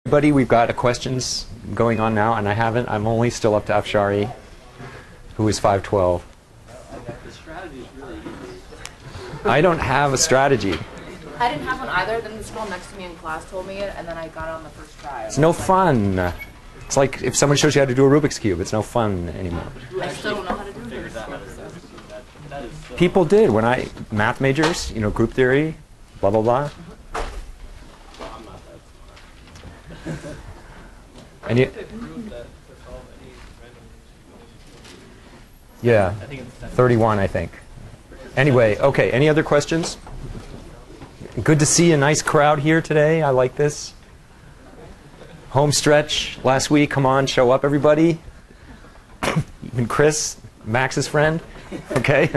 Everybody, we've got questions going on now, and I'm only still up to Afshari, who is 512. The strategy is really easy. I don't have a strategy. I didn't have one either. Then this girl next to me in class told me it, and then I got it on the first try. It's no fun. It's like if someone shows you how to do a Rubik's Cube, it's no fun anymore. I still don't know how to do it. People did when math majors, group theory, blah, blah, blah. I'm not that smart. And you, yeah, 31, I think. Anyway, okay, any other questions? Good to see a nice crowd here today. I like this. Home stretch last week. Come on, show up, everybody. Even Chris, Max's friend. Okay.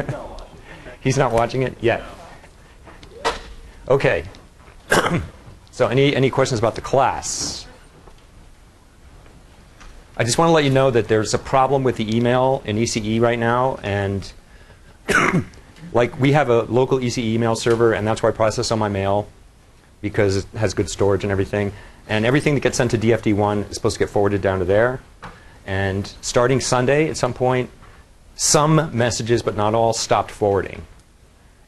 He's not watching it yet. Okay. So any questions about the class? I just want to let you know that there's a problem with the email in ECE right now, and like we have a local ECE email server, and that's where I process all my mail because it has good storage and everything. And everything that gets sent to DFD1 is supposed to get forwarded down to there. And starting Sunday, at some point, some messages, but not all, stopped forwarding.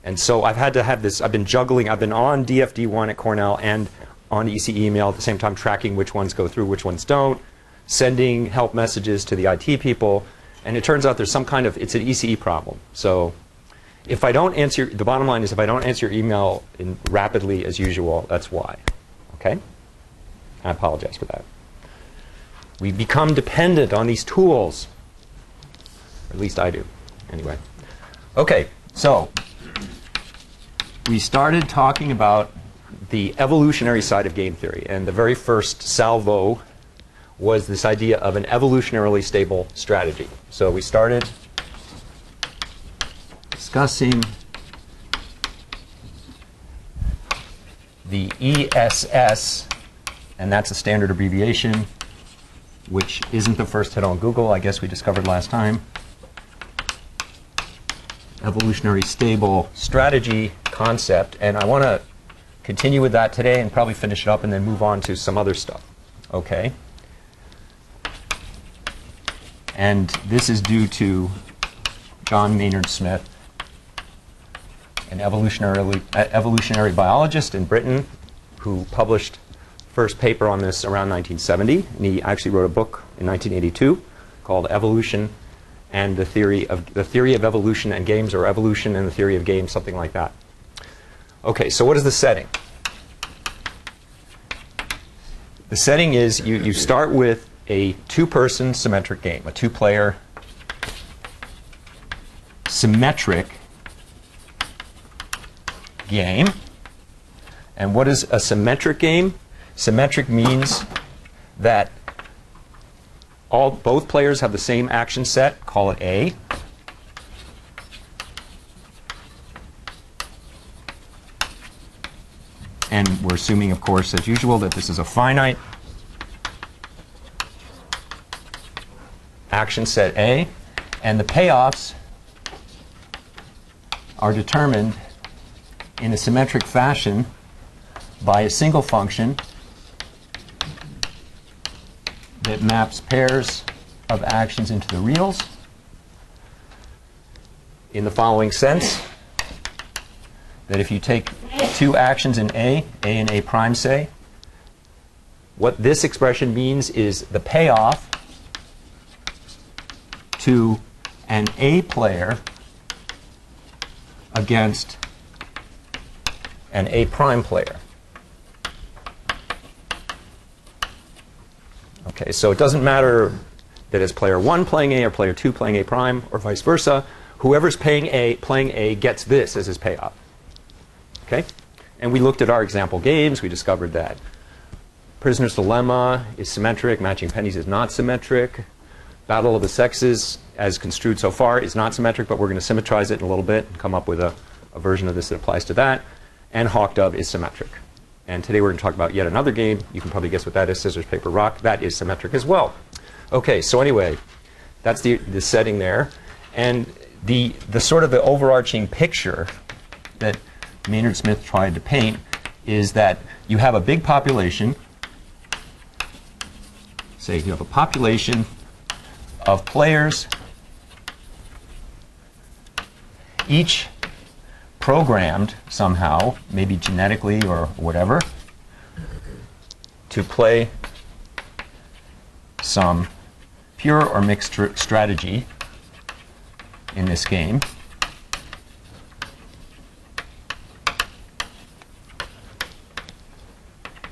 And so I've had to have this. I've been juggling. I've been on DFD1 at Cornell and on ECE email at the same time, tracking which ones go through, which ones don't, sending help messages to the IT people. And it turns out there's some kind of, it's an ECE problem. So if I don't answer, the bottom line is if I don't answer your email rapidly as usual, that's why. Okay? I apologize for that. We become dependent on these tools. Or at least I do. Anyway. Okay, so we started talking about the evolutionary side of game theory. And the very first salvo was this idea of an evolutionarily stable strategy. So we started discussing the ESS, and that's a standard abbreviation, which isn't the first hit on Google, I guess we discovered last time. Evolutionary stable strategy concept. And I want to continue with that today and probably finish it up and then move on to some other stuff. Okay. And this is due to John Maynard Smith, an evolutionary biologist in Britain who published first paper on this around 1970. And he actually wrote a book in 1982 called Evolution and the Theory of Evolution and Games, or Evolution and the Theory of Games, something like that. Okay, so what is the setting? The setting is you start with a two-person symmetric game, a two-player symmetric game. And what is a symmetric game? Symmetric means that both players have the same action set, call it A. And we're assuming, of course, as usual, that this is a finite action set A. And the payoffs are determined in a symmetric fashion by a single function that maps pairs of actions into the reals in the following sense, that if you take two actions in A and A prime, say, what this expression means is the payoff to an A player against an A prime player. Okay, so it doesn't matter that it's player 1 playing A or player 2 playing A prime, or vice versa. Whoever's playing A gets this as his payoff. Okay? And we looked at our example games. We discovered that Prisoner's Dilemma is symmetric. Matching Pennies is not symmetric. Battle of the Sexes, as construed so far, is not symmetric, but we're going to symmetrize it in a little bit and come up with a version of this that applies to that. And Hawk Dove is symmetric. And today we're going to talk about yet another game. You can probably guess what that is, Scissors, Paper, Rock. That is symmetric as well. Okay, so anyway, that's the setting there. And the sort of the overarching picture that Maynard Smith tried to paint is that you have a big population say you have a population of players, each programmed somehow, maybe genetically or whatever, to play some pure or mixed strategy in this game.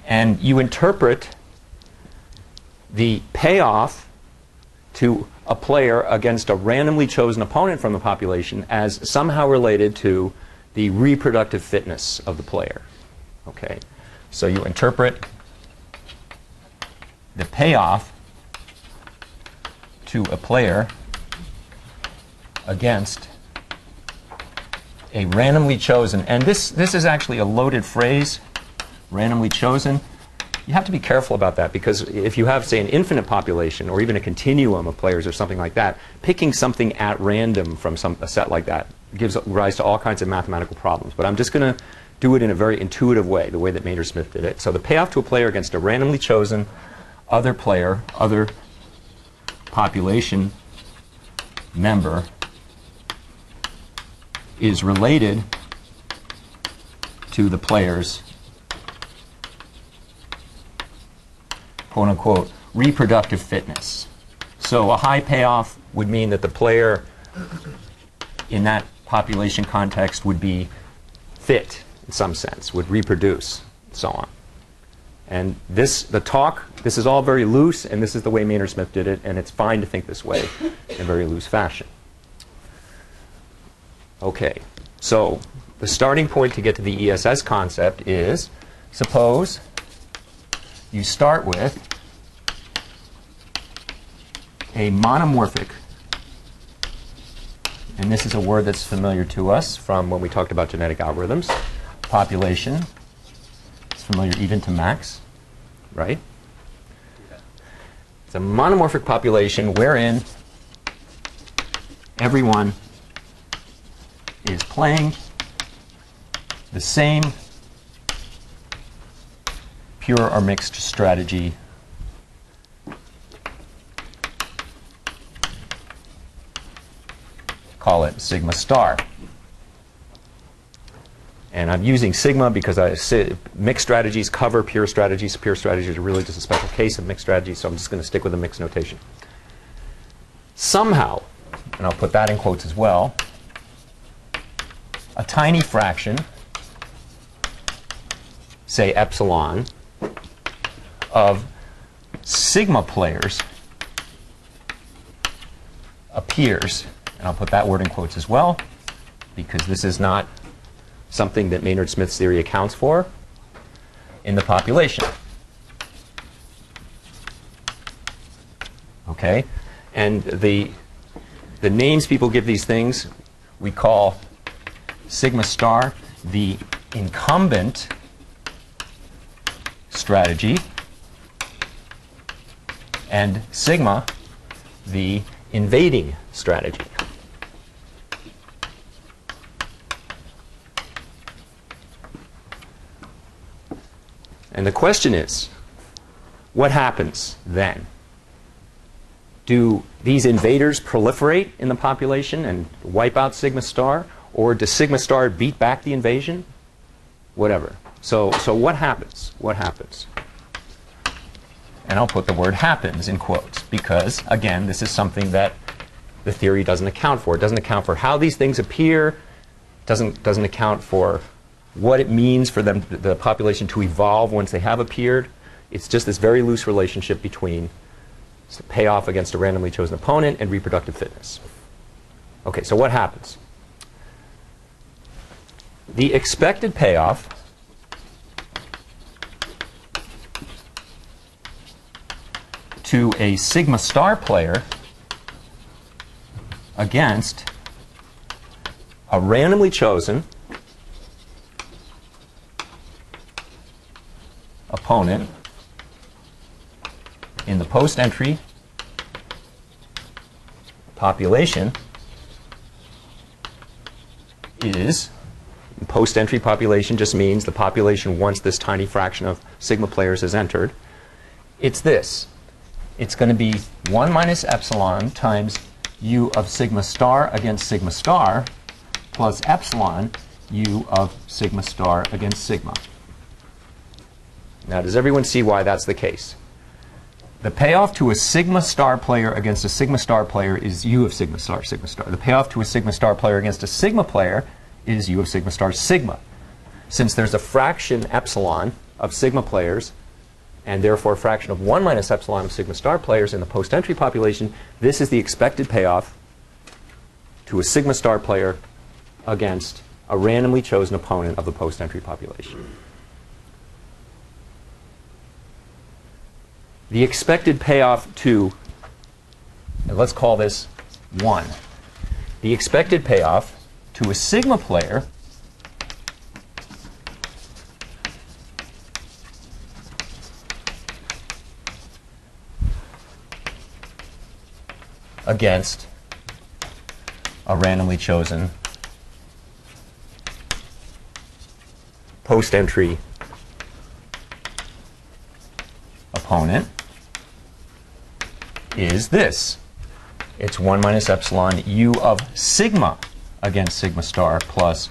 And you interpret the payoff to a player against a randomly chosen opponent from the population as somehow related to the reproductive fitness of the player. Okay, so you interpret the payoff to a player against a randomly chosen, and this is actually a loaded phrase, randomly chosen. You have to be careful about that, because if you have, say, an infinite population or even a continuum of players or something like that, picking something at random from a set like that gives rise to all kinds of mathematical problems. But I'm just going to do it in a very intuitive way, the way that Maynard Smith did it. So the payoff to a player against a randomly chosen other player, other population member, is related to the player's quote-unquote reproductive fitness. So a high payoff would mean that the player in that population context would be fit in some sense, would reproduce, and so on. And this is all very loose, and this is the way Maynard Smith did it, and it's fine to think this way in a very loose fashion. Okay, so the starting point to get to the ESS concept is, suppose you start with a monomorphic, and this is a word that's familiar to us from when we talked about genetic algorithms, population. It's familiar even to Max, right? It's a monomorphic population wherein everyone is playing the same pure or mixed strategy call it sigma star. And I'm using sigma because mixed strategies cover pure strategies. Pure strategies are really just a special case of mixed strategies, so I'm just going to stick with the mixed notation. Somehow, and I'll put that in quotes as well, a tiny fraction, say epsilon, of sigma players appears, and I'll put that word in quotes as well, because this is not something that Maynard Smith's theory accounts for, in the population. Okay? And the names people give these things, we call sigma star the incumbent strategy, and sigma the invading strategy. And the question is, what happens then? Do these invaders proliferate in the population and wipe out sigma star? Or does sigma star beat back the invasion? Whatever. So what happens? What happens? And I'll put the word happens in quotes, because, again, this is something that the theory doesn't account for. It doesn't account for how these things appear, doesn't account for what it means for them, the population, to evolve once they have appeared. It's just this very loose relationship between payoff against a randomly chosen opponent and reproductive fitness. Okay, so what happens? The expected payoff to a sigma star player against a randomly chosen opponent in the post-entry population is, post-entry population just means the population once this tiny fraction of sigma players has entered, it's this. it's going to be 1 minus epsilon times u of sigma star against sigma star plus epsilon u of sigma star against sigma. Now, does everyone see why that's the case? The payoff to a sigma star player against a sigma star player is u of sigma star, sigma star. The payoff to a sigma star player against a sigma player is u of sigma star, sigma. Since there's a fraction epsilon of sigma players, and therefore a fraction of 1 minus epsilon of sigma star players in the post-entry population, this is the expected payoff to a sigma star player against a randomly chosen opponent of the post-entry population. The expected payoff to, and let's call this 1. The expected payoff to a sigma player against a randomly chosen post-entry opponent is this. It's 1 minus epsilon u of sigma against sigma star plus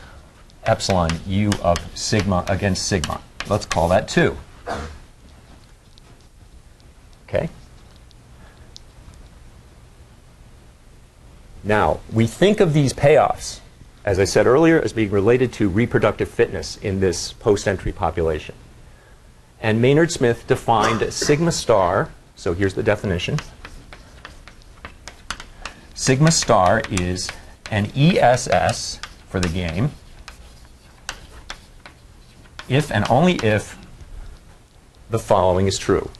epsilon u of sigma against sigma. Let's call that 2. Okay? Now, we think of these payoffs, as I said earlier, as being related to reproductive fitness in this post-entry population. And Maynard Smith defined sigma star, so here's the definition. Sigma star is an ESS for the game if and only if the following is true.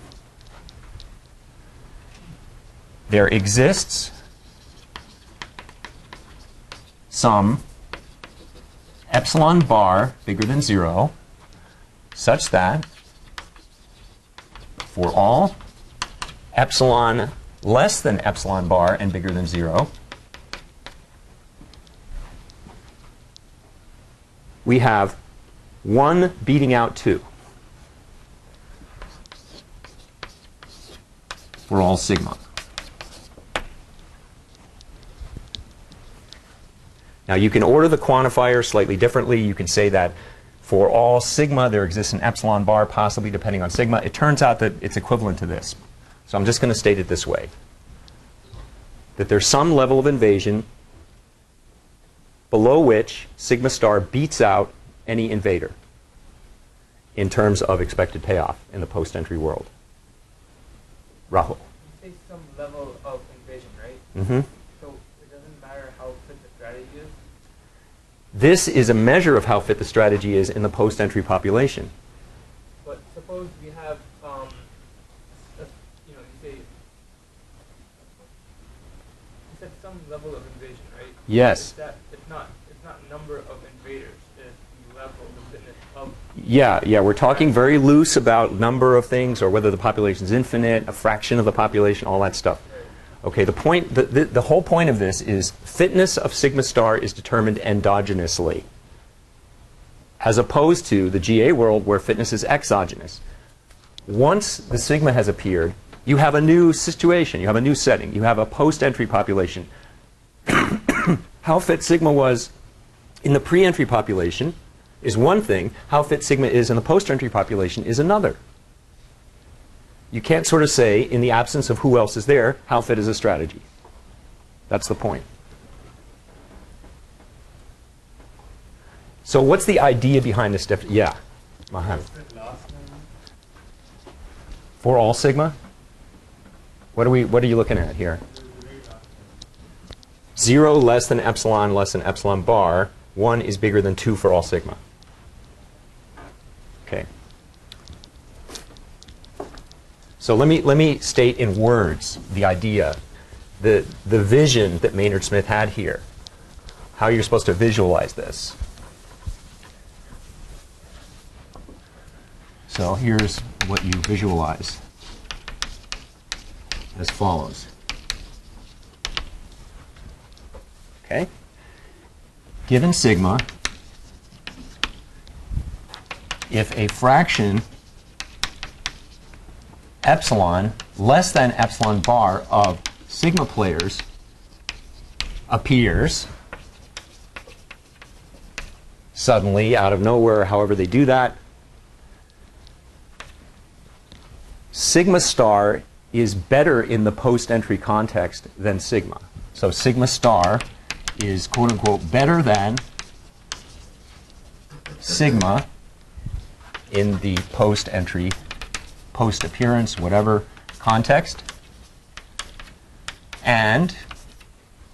There exists some epsilon bar bigger than 0 such that for all epsilon less than epsilon bar and bigger than 0, we have 1 beating out 2 for all sigma. Now, you can order the quantifier slightly differently. You can say that for all sigma, there exists an epsilon bar, possibly depending on sigma. It turns out that it's equivalent to this. So I'm just going to state it this way, that there's some level of invasion below which sigma star beats out any invader in terms of expected payoff in the post-entry world. Rahul. You say some level of invasion, right? Mm-hmm. So it doesn't matter how fit the strategy is? This is a measure of how fit the strategy is in the post-entry population. But suppose we have, you said some level of invasion, right? Yes. It's not number of invaders, it's the level of fitness of. Yeah, we're talking very loose about number of things or whether the population is infinite, a fraction of the population, all that stuff. Okay, the whole point of this is fitness of sigma star is determined endogenously, as opposed to the GA world where fitness is exogenous. Once the sigma has appeared, you have a new situation, you have a new setting, you have a post-entry population. How fit sigma was in the pre-entry population is one thing, how fit sigma is in the post-entry population is another. You can't sort of say, in the absence of who else is there, how fit is a strategy. That's the point. So what's the idea behind this? Yeah, Mohammed. For all sigma? What are you looking at here? 0 less than epsilon bar. 1 is bigger than 2 for all sigma. Okay. So let me state in words the idea, the vision that Maynard Smith had here, how you're supposed to visualize this. So here's what you visualize as follows. Okay? Given sigma, if a fraction epsilon less than epsilon bar of sigma players appears suddenly out of nowhere, however they do that, sigma star is better in the post-entry context than sigma. So sigma star is quote unquote better than sigma in the post-entry, post-appearance, whatever context. And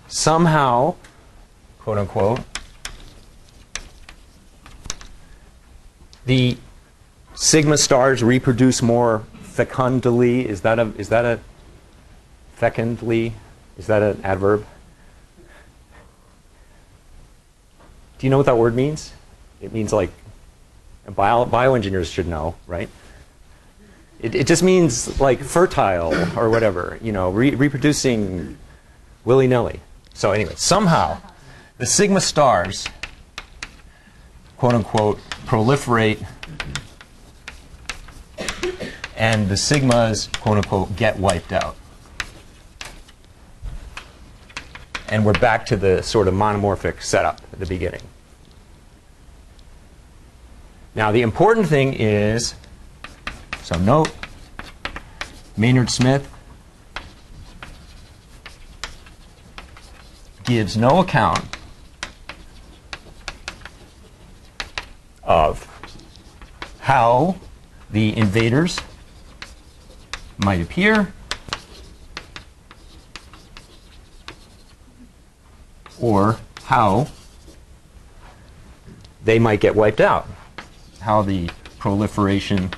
somehow, quote unquote, the sigma stars reproduce more fecundly. Is that a fecundly? Is that an adverb? Do you know what that word means? It means like bioengineers should know, right? It just means like fertile or whatever, you know, reproducing willy-nilly. So anyway, somehow the sigma stars, quote unquote, proliferate and the sigmas, quote unquote, get wiped out. And we're back to the sort of monomorphic setup at the beginning. Now the important thing is, so note, Maynard Smith gives no account of how the invaders might appear or how they might get wiped out, how the proliferation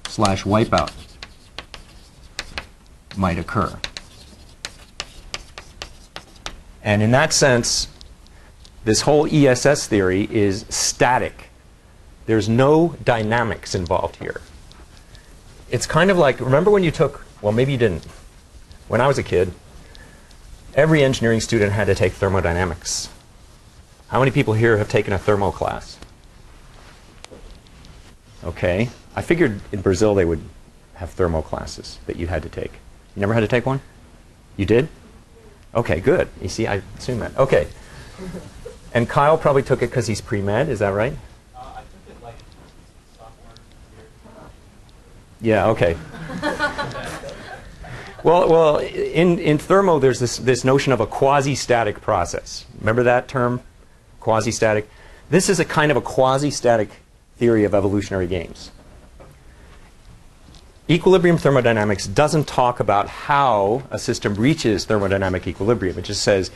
/ wipeout might occur. And in that sense, this whole ESS theory is static. There's no dynamics involved here. It's kind of like, remember when you took, well, maybe you didn't. When I was a kid, every engineering student had to take thermodynamics. How many people here have taken a thermo class? Okay. I figured in Brazil they would have thermo classes that you had to take. You never had to take one? You did? Okay, good. You see, I assume that. Okay. And Kyle probably took it because he's pre-med, is that right? I took it like sophomore year. Yeah, okay. Well, in thermo, there's this notion of a quasi-static process. Remember that term? Quasi-static? This is a kind of a quasi-static theory of evolutionary games. Equilibrium thermodynamics doesn't talk about how a system reaches thermodynamic equilibrium. It just says,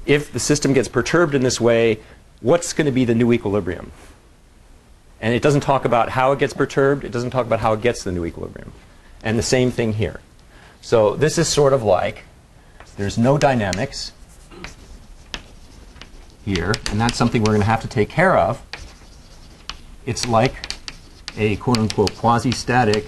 if the system gets perturbed in this way, what's going to be the new equilibrium? And it doesn't talk about how it gets perturbed. It doesn't talk about how it gets the new equilibrium. And the same thing here. So this is sort of like, there's no dynamics here, and that's something we're going to have to take care of. It's like a quote-unquote quasi-static.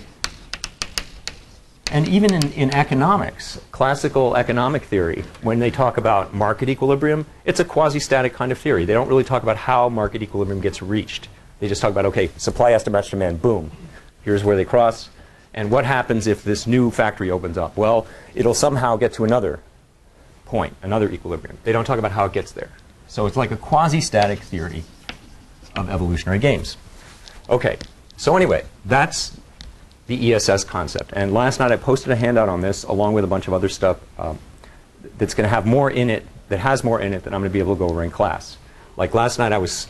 And even in economics, classical economic theory, when they talk about market equilibrium, it's a quasi-static kind of theory. They don't really talk about how market equilibrium gets reached. They just talk about, okay, supply has to match demand, boom. Here's where they cross. And what happens if this new factory opens up? Well, it'll somehow get to another point, another equilibrium. They don't talk about how it gets there. So it's like a quasi-static theory of evolutionary games. Okay, so anyway, that's the ESS concept. And last night I posted a handout on this along with a bunch of other stuff that's going to have more in it, that has more in it than I'm going to be able to go over in class. Like last night I was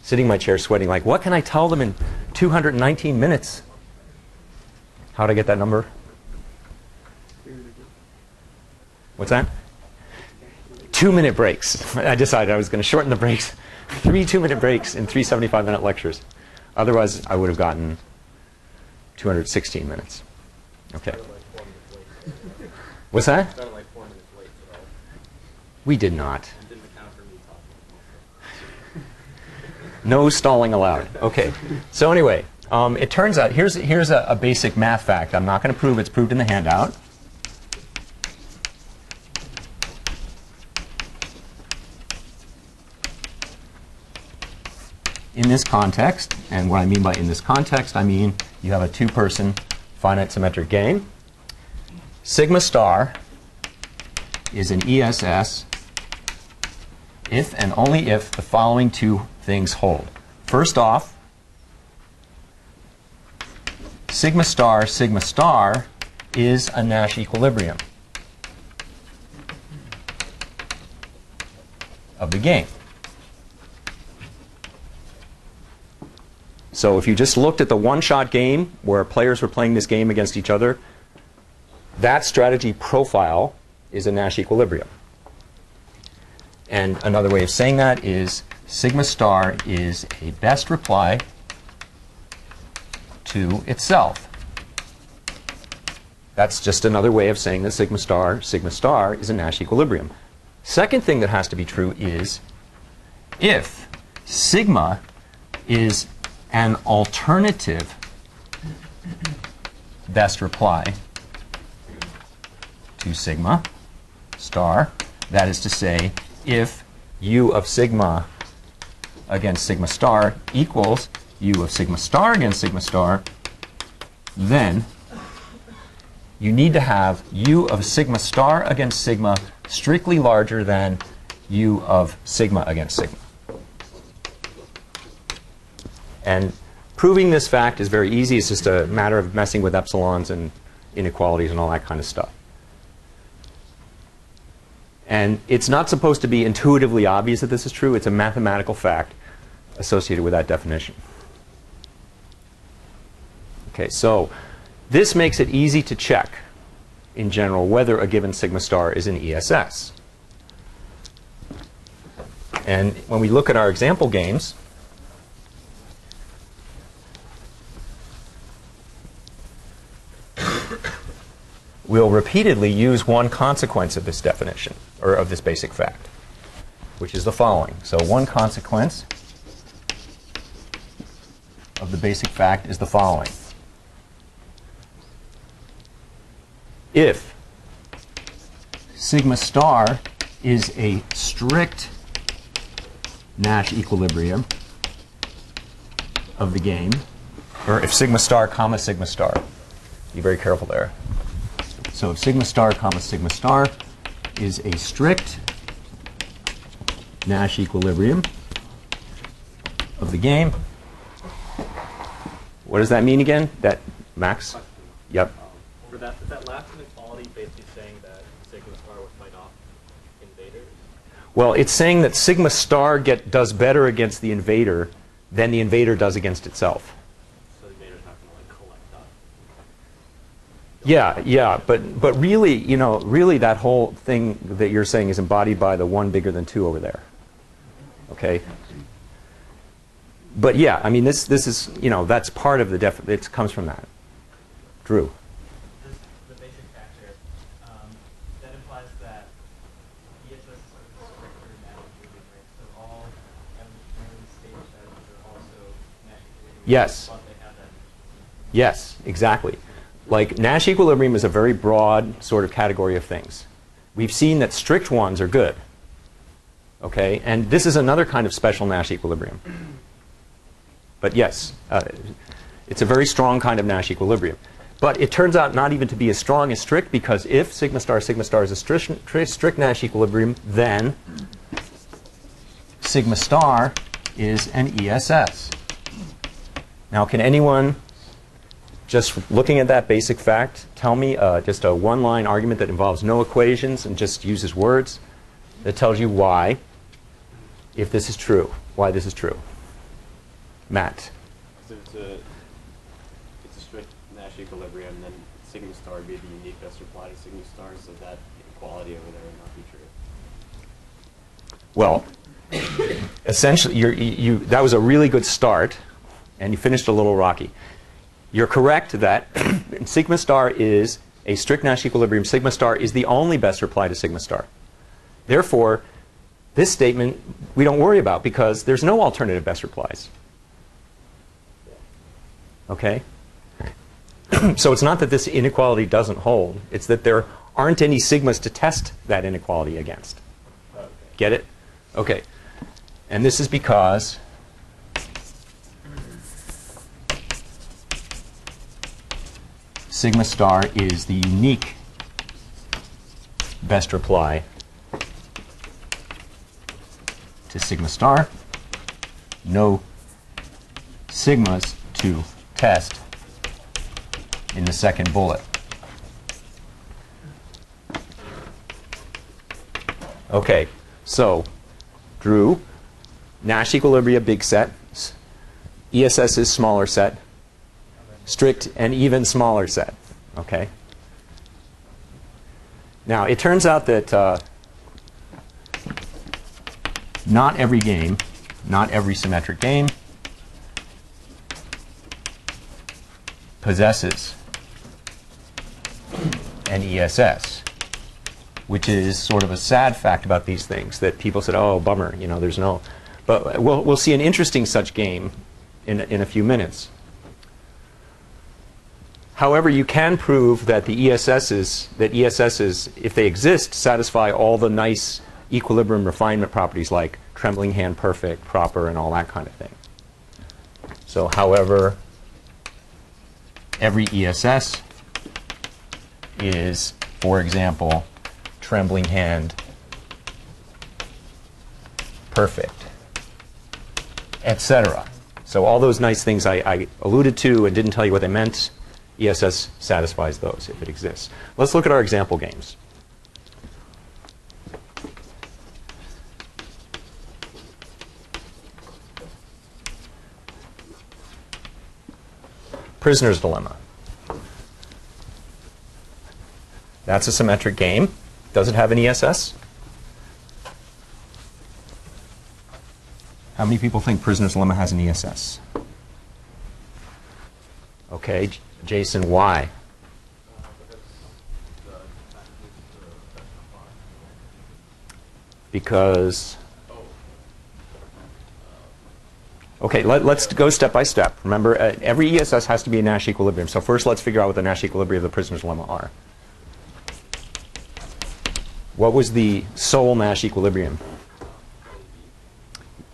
sitting in my chair sweating, like, what can I tell them in 219 minutes? How to get that number? What's that? 2-minute breaks. I decided I was going to shorten the breaks. 3 2-minute breaks in 3 75-minute lectures. Otherwise, I would have gotten 216 minutes. Okay. What's that? Sounded like 4 minutes late at all. We did not. It didn't account for me talking. No stalling allowed. Okay. So anyway, it turns out, here's a basic math fact. I'm not going to prove it's proved in the handout. in this context, and what I mean by in this context, I mean you have a two-person finite symmetric game. Sigma star is an ESS if and only if the following two things hold. First off, sigma star is a Nash equilibrium of the game. So if you just looked at the one-shot game where players were playing this game against each other, that strategy profile is a Nash equilibrium. And another way of saying that is sigma star is a best reply to itself. That's just another way of saying that sigma star is a Nash equilibrium. Second thing that has to be true is if sigma is an alternative best reply to sigma star, that is to say, if u of sigma against sigma star equals u of sigma star against sigma star, then you need to have u of sigma star against sigma strictly larger than u of sigma against sigma. And proving this fact is very easy. It's just a matter of messing with epsilons and inequalities and all that kind of stuff. And it's not supposed to be intuitively obvious that this is true. It's a mathematical fact associated with that definition. Okay, so this makes it easy to check, in general, whether a given sigma star is an ESS. And when we look at our example games, we'll repeatedly use one consequence of this definition, or of this basic fact, which is the following. So one consequence of the basic fact is the following. If sigma star is a strict Nash equilibrium of the game, or if sigma star comma sigma star, be very careful there. So if sigma star comma sigma star is a strict Nash equilibrium of the game, what does that mean again? That, Max? Yep. For that last inequality basically saying that sigma star would fight off invaders? Well, it's saying that sigma star does better against the invader than the invader does against itself. So the invader's not going to like collect up. Yeah, but really, you know, really that whole thing that you're saying is embodied by the 1 bigger than 2 over there. Okay? But yeah, I mean, this is, you know, that's part of the it comes from that. Drew. The basic factor, that implies that ESS is sort of a stricter Nash equilibrium, right? So all evolutionary state strategies are also Nash equilibrium. Yes. But they have that. Yes, exactly. Like Nash equilibrium is a very broad sort of category of things. We've seen that strict ones are good. Okay, and this is another kind of special Nash equilibrium. But yes, it's a very strong kind of Nash equilibrium. But it turns out not even to be as strong as strict, because if sigma star is a strict Nash equilibrium, then sigma star is an ESS. Now, can anyone, just looking at that basic fact, tell me just a one-line argument that involves no equations and just uses words that tells you why, if this is true, why this is true? Matt. So it's a strict Nash equilibrium, then sigma star would be the unique best reply to sigma star, so that inequality over there would not be true. Well, essentially, that was a really good start, and you finished a little rocky. You're correct that sigma star is a strict Nash equilibrium. Sigma star is the only best reply to sigma star. Therefore, this statement we don't worry about because there's no alternative best replies. Okay? So it's not that this inequality doesn't hold. It's that there aren't any sigmas to test that inequality against. Okay. Get it? Okay. And this is because sigma star is the unique best reply to sigma star. No sigmas to test in the second bullet. Okay, so Drew, Nash equilibria big set, ESS is smaller set, strict and even smaller set. Okay. Now it turns out that not every game, not every symmetric game possesses an ESS, which is sort of a sad fact about these things, that people said, oh, bummer, you know, there's no. But we'll see an interesting such game in a few minutes. However, you can prove that the ESSs, if they exist, satisfy all the nice equilibrium refinement properties like trembling hand perfect, proper, and all that kind of thing. So, however, every ESS is, for example, trembling hand perfect, etc. So all those nice things I alluded to and didn't tell you what they meant, ESS satisfies those if it exists. Let's look at our example games. Prisoner's Dilemma. That's a symmetric game. Does it have an ESS? How many people think Prisoner's Dilemma has an ESS? Okay, Jason, why? Because, okay, let's go step by step. Remember, every ESS has to be a Nash equilibrium. So first let's figure out what the Nash equilibria of the Prisoner's Dilemma are. What was the sole Nash equilibrium?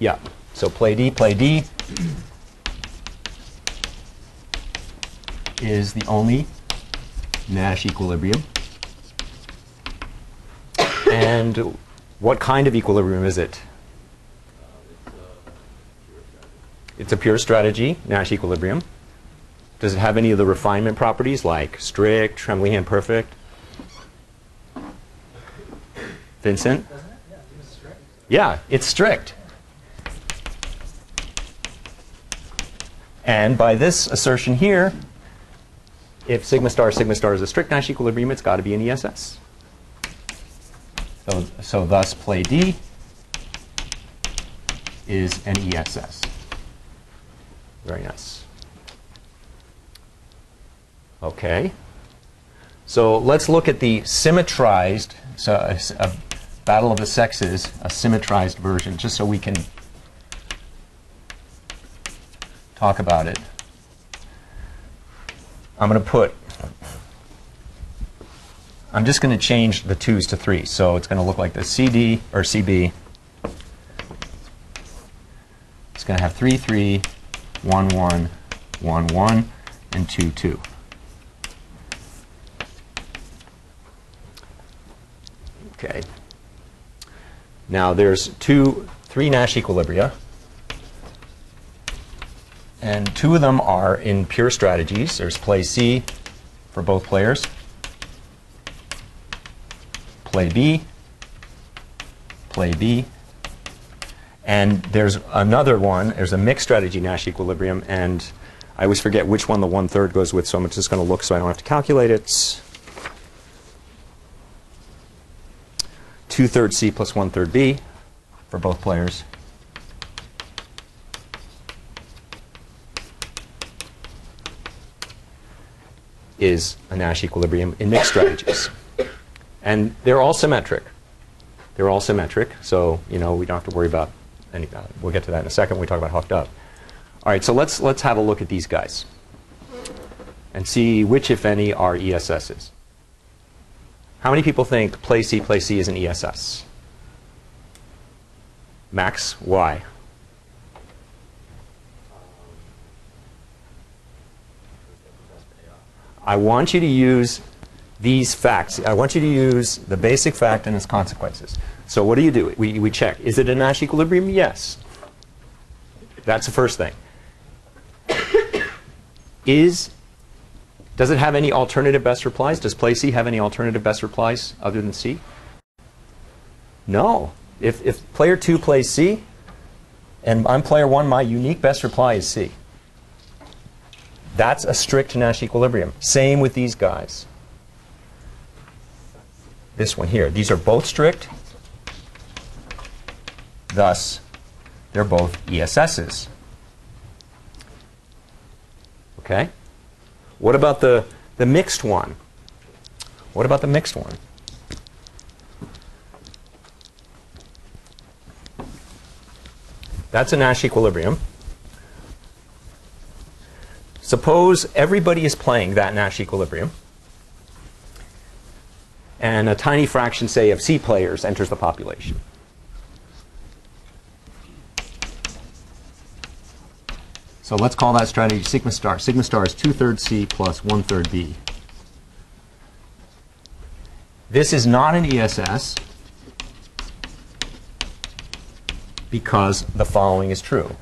Yeah, so play D is the only Nash equilibrium. And what kind of equilibrium is it? It's a pure strategy, Nash equilibrium. Does it have any of the refinement properties like strict, trembling hand perfect? Vincent? Yeah, it's strict. And by this assertion here, if sigma star is a strict Nash equilibrium, it's got to be an ESS. So thus play D is an ESS. Very nice. Okay. So let's look at the symmetrized, so a Battle of the Sexes, a symmetrized version, just so we can talk about it. I'm just going to change the 2's to 3. So it's going to look like the CD or CB. It's going to have 3, 3, 1, 1, 1, 1, and 2, 2. Okay. Now there's 3 Nash equilibria. And 2 of them are in pure strategies. There's play C for both players, play B, and there's another one. There's a mixed strategy Nash equilibrium, and I always forget which one the 1/3 goes with, so I'm just going to look so I don't have to calculate it. 2/3 C plus 1/3 B for both players. Is a Nash equilibrium in mixed strategies. And they're all symmetric. They're all symmetric, so you know we don't have to worry about any. We'll get to that in a second when we talk about hooked up. All right, so let's have a look at these guys and see which, if any, are ESSs. How many people think play C is an ESS? Max, why? I want you to use these facts. I want you to use the basic fact and its consequences. So what do? We check. Is it a Nash equilibrium? Yes. That's the first thing. Does it have any alternative best replies? Does play C have any alternative best replies other than C? No. If player 2 plays C, and I'm player 1, my unique best reply is C. That's a strict Nash equilibrium. Same with these guys. This one here. These are both strict. Thus, they're both ESSs. Okay? What about the mixed one? What about the mixed one? That's a Nash equilibrium. Suppose everybody is playing that Nash equilibrium, and a tiny fraction, say, of C players enters the population. So let's call that strategy sigma star. Sigma star is 2/3 C plus 1/3 B. This is not an ESS because the following is true.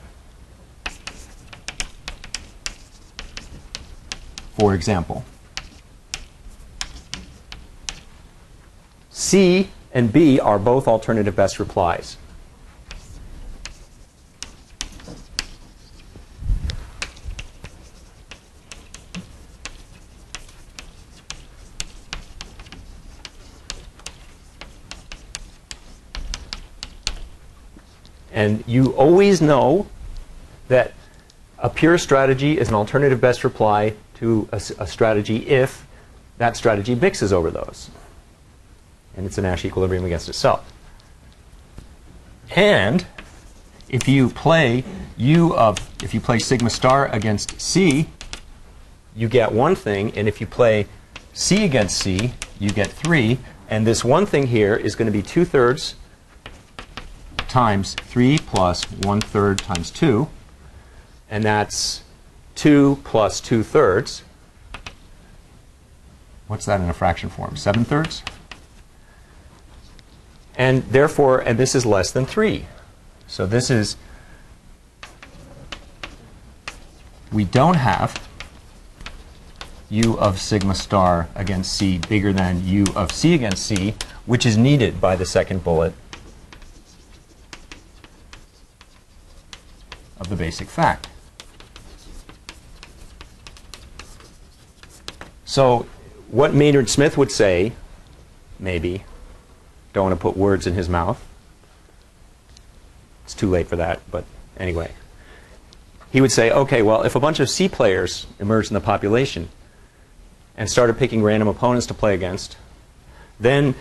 For example, C and B are both alternative best replies. And you always know that a pure strategy is an alternative best reply to a strategy if that strategy mixes over those. And it's a Nash equilibrium against itself. And if you play sigma star against C, you get one thing, and if you play C against C, you get 3. And this one thing here is going to be 2/3 times 3 plus 1/3 times 2, and that's 2 plus 2/3. What's that in a fraction form? 7/3? And therefore, and this is less than 3. So this is, we don't have U of sigma star against C bigger than U of C against C, which is needed by the second bullet of the basic fact. So what Maynard Smith would say, maybe, don't want to put words in his mouth. It's too late for that, but anyway. He would say, okay, well, if a bunch of C players emerged in the population and started picking random opponents to play against, then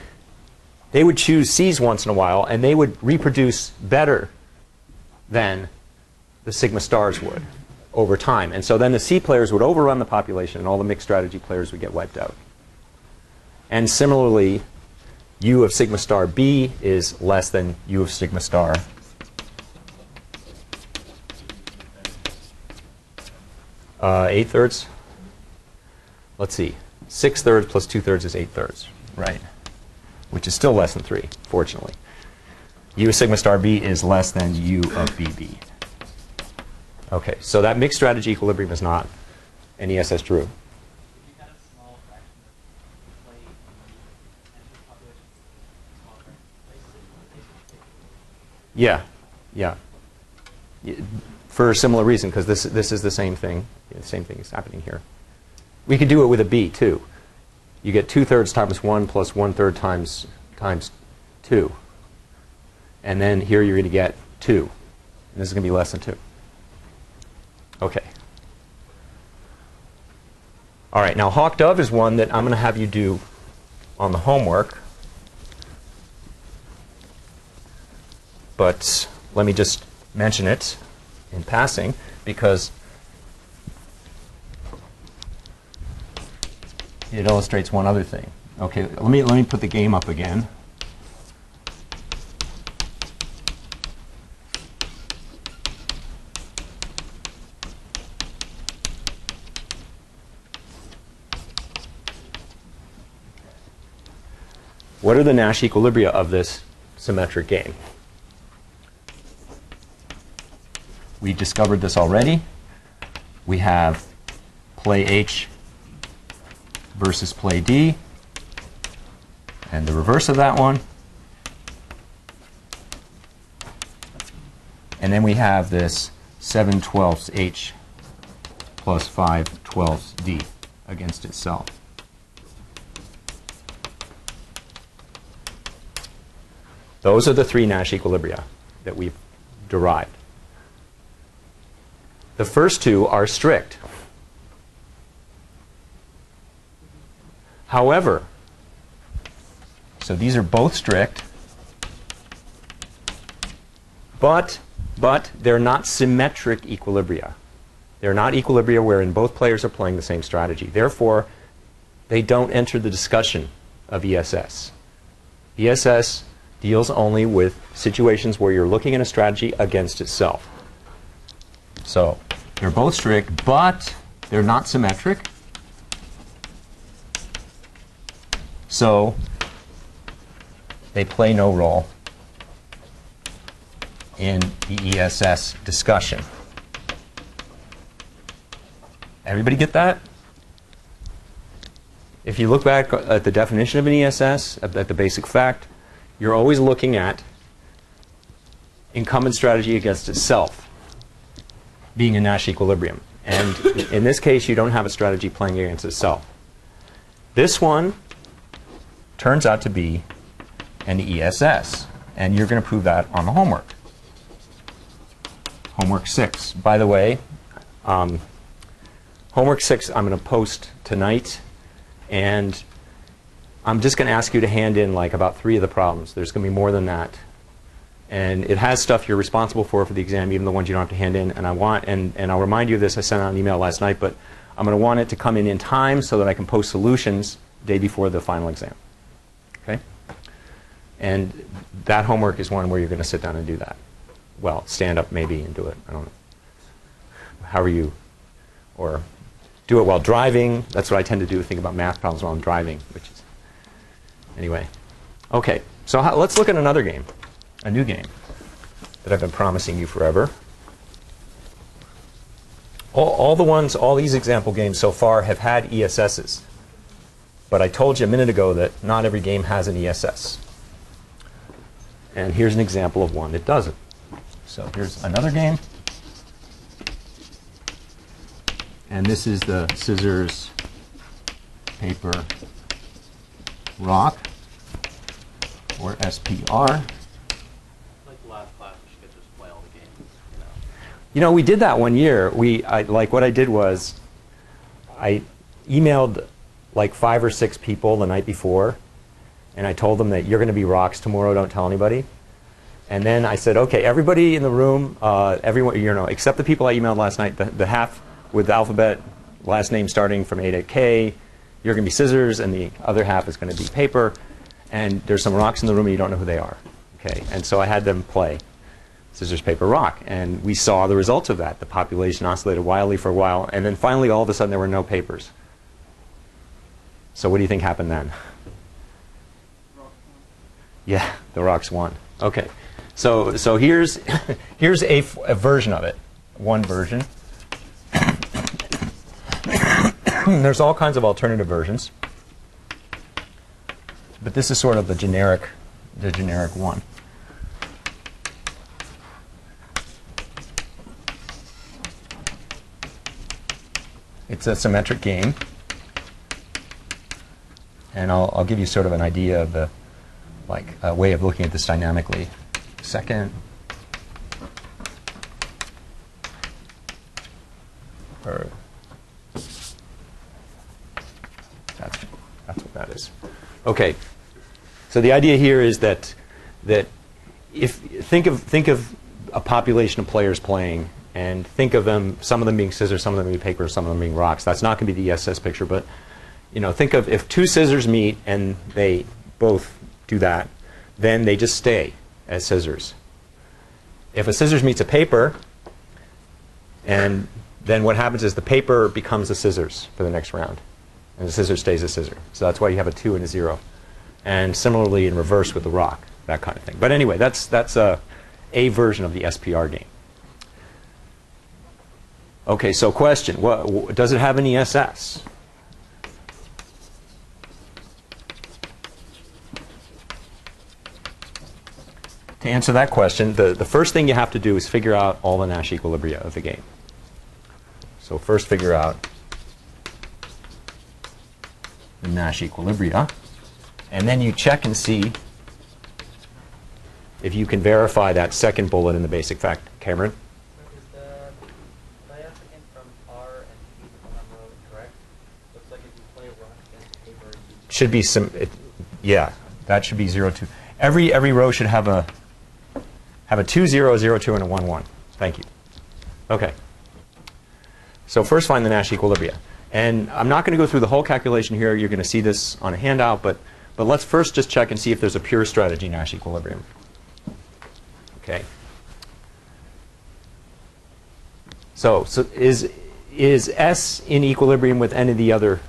they would choose C's once in a while, and they would reproduce better than the sigma stars would over time. And so then the C players would overrun the population, and all the mixed strategy players would get wiped out. And similarly, U of sigma star B is less than U of sigma star 8/3. Let's see. 6/3 plus 2/3 is 8/3, right? Which is still less than 3, fortunately. U of sigma star B is less than U of BB. Okay, so that mixed strategy equilibrium is not an ESS Drew. If you had a small fraction of play in the population, small fraction, Yeah. For a similar reason, because this is the same thing. The same thing is happening here. We could do it with a B too. You get 2/3 times 1 plus 1/3 times 2. And then here you're going to get 2. And this is going to be less than 2. Okay. All right, now Hawk Dove is one that I'm going to have you do on the homework. But let me just mention it in passing, because it illustrates one other thing. Okay, let me put the game up again. What are the Nash equilibria of this symmetric game? We discovered this already. We have play H versus play D, and the reverse of that one. And then we have this 7/12 H plus 5/12 D against itself. Those are the three Nash equilibria that we've derived. The first two are strict. However, so these are both strict, but they're not symmetric equilibria. They're not equilibria wherein both players are playing the same strategy. Therefore, they don't enter the discussion of ESS. ESS deals only with situations where you're looking at a strategy against itself. So they're both strict, but they're not symmetric. So they play no role in the ESS discussion. Everybody get that? If you look back at the definition of an ESS, at the basic fact, you're always looking at incumbent strategy against itself being a Nash equilibrium. And in this case, you don't have a strategy playing against itself. This one turns out to be an ESS. And you're going to prove that on the homework. Homework 6. By the way, homework 6 I'm going to post tonight. And I'm just going to ask you to hand in like about 3 of the problems. There's going to be more than that. And it has stuff you're responsible for the exam, even the ones you don't have to hand in. And I'll remind you of this. I sent out an email last night, but I'm going to want it to come in time so that I can post solutions the day before the final exam. Okay? And that homework is one where you're going to sit down and do that. Well, stand up maybe and do it. I don't know. How are you? Or do it while driving. That's what I tend to do. Think about math problems while I'm driving, which is anyway. Okay, so let's look at another game, a new game that I've been promising you forever. All these example games so far have had ESSs. But I told you a minute ago that not every game has an ESS. And here's an example of one that doesn't. So here's another game. And this is the scissors, paper, rock, or SPR. Like the last class, we should just play all the games. You know, we did that one year. What I did was I emailed like 5 or 6 people the night before, and I told them that you're going to be rocks tomorrow, don't tell anybody. And then I said, okay, everybody in the room, everyone, except the people I emailed last night, the half with the alphabet, last name starting from A to K, you're going to be scissors, and the other half is going to be paper. And there's some rocks in the room, and you don't know who they are. Okay, and so I had them play scissors, paper, rock. And we saw the results of that. The population oscillated wildly for a while, and then finally, all of a sudden, there were no papers. So what do you think happened then? Yeah, the rocks won. Okay, so here's a version of it. One version. There's all kinds of alternative versions, but this is sort of the generic one. It's a symmetric game, and I'll give you sort of an idea of the way of looking at this dynamically. Second. Or that's what that is. Okay. So the idea here is that if think of a population of players playing, and think of them, some of them being scissors, some of them being paper, some of them being rocks. That's not going to be the ESS picture, but think of if 2 scissors meet and they both do that, then they just stay as scissors. If a scissors meets a paper, and then what happens is the paper becomes a scissors for the next round, and the scissors stays a scissor. So that's why you have a 2 and a 0. And similarly in reverse with the rock, that kind of thing. But anyway, that's a version of the SPR game. Okay, so question, does it have any SS? To answer that question, the first thing you have to do is figure out all the Nash equilibria of the game. So first figure out the Nash equilibria, and then you check and see if you can verify that second bullet in the basic fact. Cameron? Is the diaphagant from R and P on row correct? Looks like if you play rock against paper, Should be some, yeah, that should be 0, 2. Every row should have a 2, 0, 0, 2, and a 1, 1. Thank you. Okay. So first find the Nash equilibria. And I'm not going to go through the whole calculation here. You're going to see this on a handout, but let's first just check and see if there's a pure strategy Nash equilibrium. Okay. So is S in equilibrium with any of the other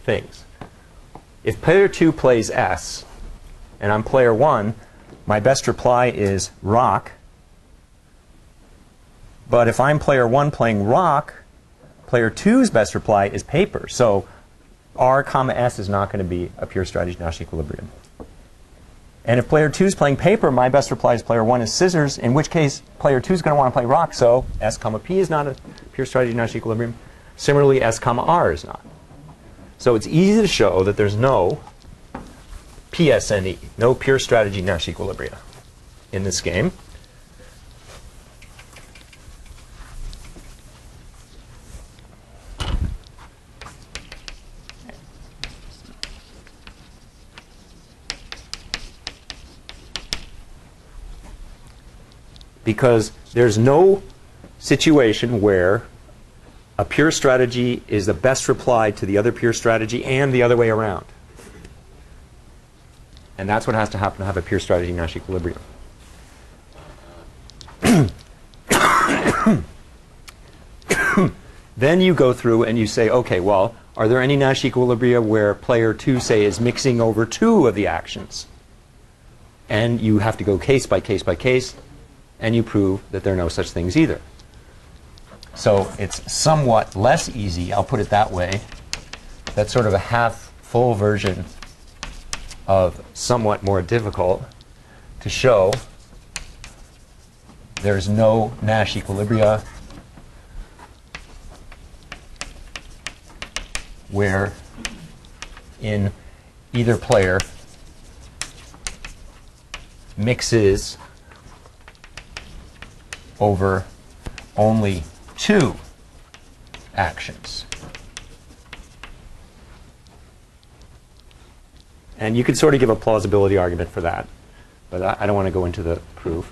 things? If player 2 plays S, and I'm player 1, my best reply is rock. But if I'm player 1 playing rock, player 2's best reply is paper. So R, S is not going to be a pure strategy Nash equilibrium. And if player 2 is playing paper, my best reply is player 1 is scissors, in which case player 2 is going to want to play rock. So S, P is not a pure strategy Nash equilibrium. Similarly, S, R is not. So it's easy to show that there's no PSNE, no pure strategy Nash equilibria in this game. Because there's no situation where a pure strategy is the best reply to the other pure strategy and the other way around. And that's what has to happen to have a pure strategy Nash equilibrium. Then you go through and you say, okay, well, are there any Nash equilibria where player 2, say, is mixing over 2 of the actions? And you have to go case by case by case, and you prove that there are no such things either. So it's somewhat less easy, I'll put it that way. That's sort of a half-full version of somewhat more difficult to show there's no Nash equilibria where in either player mixes over only 2 actions. And you could sort of give a plausibility argument for that, but I don't want to go into the proof.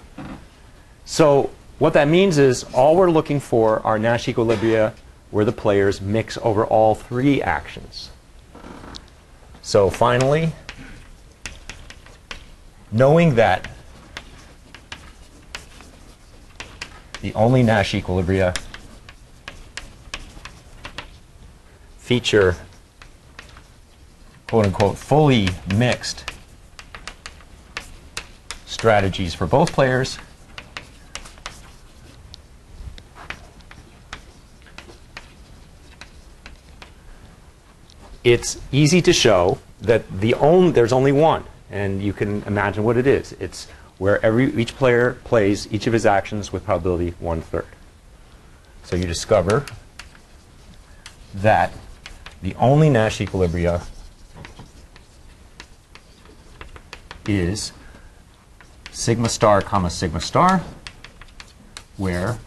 So what that means is all we're looking for are Nash equilibria where the players mix over all 3 actions. So finally, knowing that the only Nash equilibria feature quote-unquote fully mixed strategies for both players, it's easy to show that there's only one, and you can imagine what it is. It's where each player plays each of his actions with probability 1/3. So you discover that the only Nash equilibria is sigma star comma sigma star, where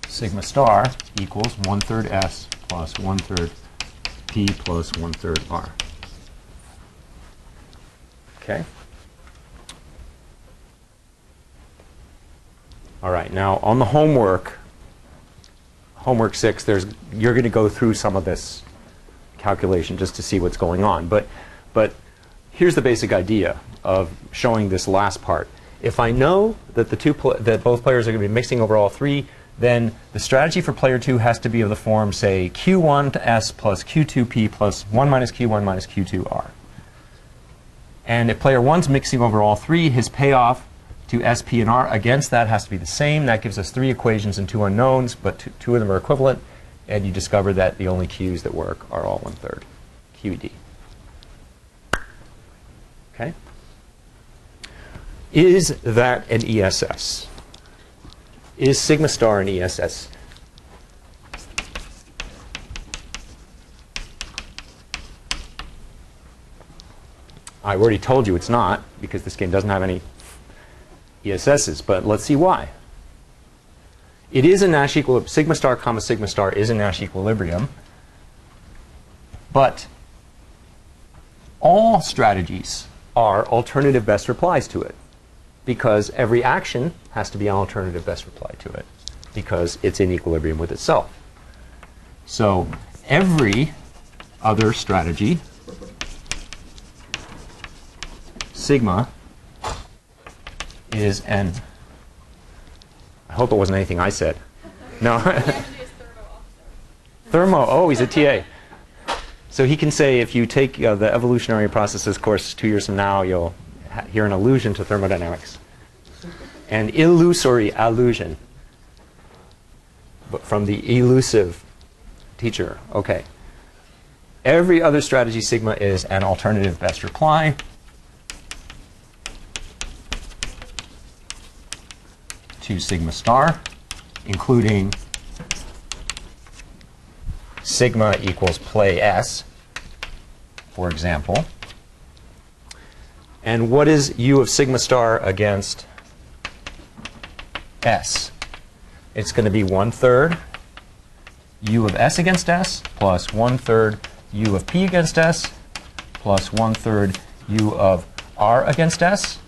sigma star equals 1/3 S plus 1/3 P plus 1/3 R. Okay. All right. Now on the homework 6, you're going to go through some of this calculation just to see what's going on. But But here's the basic idea of showing this last part. If I know that that both players are going to be mixing over all three, then the strategy for player 2 has to be of the form, say, Q1 to S plus Q2P plus 1 minus Q1 minus Q2R. And if player 1's mixing over all three, his payoff to S, P, and R against that has to be the same. That gives us 3 equations and 2 unknowns, but two of them are equivalent. And you discover that the only Q's that work are all 1/3, QED. Okay? Is that an ESS? Is sigma star an ESS? I already told you it's not, because this game doesn't have any ESSs, but let's see why. It is a Nash equilibrium. Sigma star comma sigma star is a Nash equilibrium, but all strategies are alternative best replies to it, because every action has to be an alternative best reply to it, because it's in equilibrium with itself. So every other strategy, sigma, is an, I hope it wasn't anything I said. No. Thermo, oh, he's a TA. So he can say, if you take the evolutionary processes course 2 years from now, you'll hear an allusion to thermodynamics. An illusory allusion, but from the elusive teacher. Okay. Every other strategy, sigma, is an alternative best reply. To sigma star, including sigma equals play S, for example. And what is U of sigma star against S? It's going to be 1/3 U of S against S plus 1/3 U of P against S plus 1/3 U of R against S.